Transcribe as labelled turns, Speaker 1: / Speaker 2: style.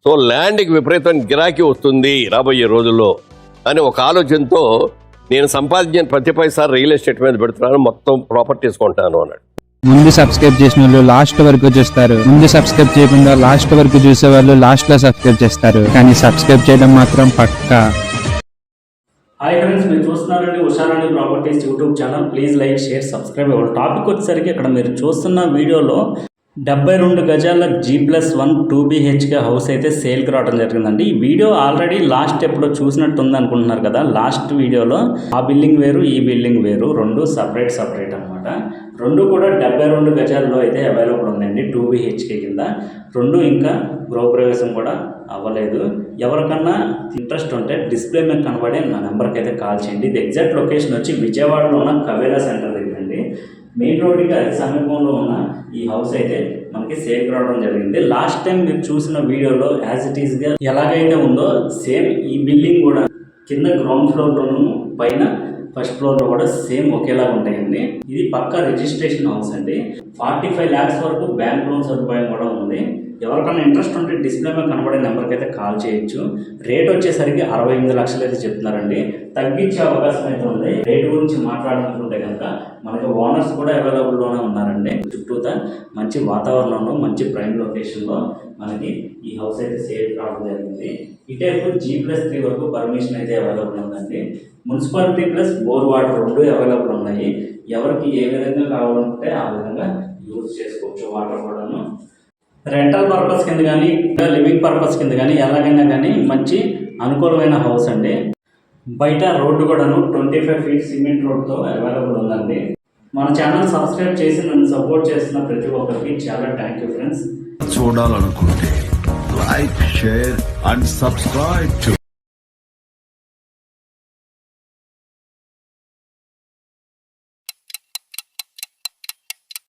Speaker 1: So ల్యాండ్కి విపరీతమైన గిరాకీ వస్తుంది రాబోయే రోజుల్లో అని ఒక ఆలోచనతో నేను సంపాదించిన ప్రతి పైసా రియల్ ఎస్టేట్ మీద పెడుతున్నాను, మొత్తం ప్రాపర్టీస్ కొంటాను అన్నాడు.
Speaker 2: ముందు సబ్స్క్రైబ్ చేసిన వాళ్ళు లాస్ట్ వరకు చూస్తారు, ముందు సబ్స్క్రైబ్ చేయకుండా లాస్ట్ వరకు చూసే వాళ్ళు లాస్ట్ లో సబ్స్క్రైబ్ చేస్తారు, కానీ సబ్స్క్రైబ్ చేయడం మాత్రం పక్కా.
Speaker 3: హాయ్ ఫ్రెండ్స్, మీరు చూస్తున్నారండి Usharani properties YouTube channel. Please like, share, subscribe అవ్వాలి. టాపిక్ వచ్చేసరికి ఇక్కడ మీరు చూస్తున్న వీడియోలో 72 గజాల G+1 2 BHK హౌస్ అయితే సేల్కి రావడం జరిగిందండి. ఈ వీడియో ఆల్రెడీ లాస్ట్ ఎప్పుడో చూసినట్టు ఉంది అనుకుంటున్నారు కదా. లాస్ట్ వీడియోలో ఆ బిల్డింగ్ వేరు, ఈ బిల్డింగ్ వేరు, రెండు సపరేట్ అనమాట. రెండు కూడా 72 గజాల్లో అయితే అవైలబుల్ ఉందండి 2 BHK కింద. రెండు ఇంకా గృహప్రవేశం కూడా అవ్వలేదు. ఎవరికన్నా ఇంట్రెస్ట్ ఉంటే డిస్ప్లే మీద కనబడే నా నెంబర్కి అయితే కాల్ చేయండి. ఇది ఎగ్జాక్ట్ లొకేషన్ వచ్చి విజయవాడలో ఉన్న కవేరా సెంటర్ దగ్గర అండి. మెయిన్ రోడ్డుకి అతి సమీపంలో ఉన్న ఈ హౌస్ అయితే మనకి సేల్ రావడం జరిగింది. లాస్ట్ టైం మీరు చూసిన వీడియోలో యాజ్ ఇట్ ఈస్గా ఎలాగైతే ఉందో సేమ్ ఈ బిల్డింగ్ కూడా కింద గ్రౌండ్ ఫ్లోర్లోను పైన ఫస్ట్ ఫ్లోర్లో కూడా సేమ్ ఒకేలా ఉంటాయండి. ఇది పక్కా రిజిస్ట్రేషన్ హౌస్ అండి. 45 lakhs వరకు బ్యాంక్ లోన్ సదుపాయం కూడా ఉంది. ఎవరికైనా ఇంట్రెస్ట్ ఉంటే డిస్ప్లే మీద కనబడే నెంబర్కి అయితే కాల్ చేయొచ్చు. రేట్ వచ్చేసరికి 68 లక్షలు అయితే చెప్తున్నారండి. తగ్గించే అవకాశం అయితే ఉంది. రేటు గురించి మాట్లాడాలనుకుంటే కనుక మనకి ఓనర్స్ కూడా అవైలబుల్లోనే ఉన్నారండి. చుట్టూతా మంచి వాతావరణంలో మంచి ప్రైమ్ లొకేషన్లో మనకి ఈ హౌస్ అయితే సేల్ రావడం జరిగింది. ఇటేపు G+3 వరకు పర్మిషన్ అయితే అవైలబుల్ ఉందండి. మున్సిపాలిటీ ప్లస్ బోర్ వాటర్ రెండు అవైలబుల్ ఉన్నాయి. ఎవరికి ఏ విధంగా కావాలంటే ఆ విధంగా యూజ్ చేసుకోవచ్చు. వాటర్ కూడాను రెంటల్ పర్పస్ కింద కానీ లివింగ్ పర్పస్ కింద కానీ ఎలాగైనా కానీ మంచి అనుకూలమైన హౌస్ అండి. బయట రోడ్డు కూడాను 25 feet సిమెంట్ రోడ్తో అవైలబుల్ ఉందండి. మన ఛానల్ సబ్స్క్రైబ్ చేసి నన్ను సపోర్ట్ చేస్తున్న ప్రతి ఒక్కరికి చాలా థ్యాంక్ యూ ఫ్రెండ్స్.
Speaker 4: చూడాలనుకుంటే లైక్, షేర్ అండ్ సబ్స్క్రైబ్.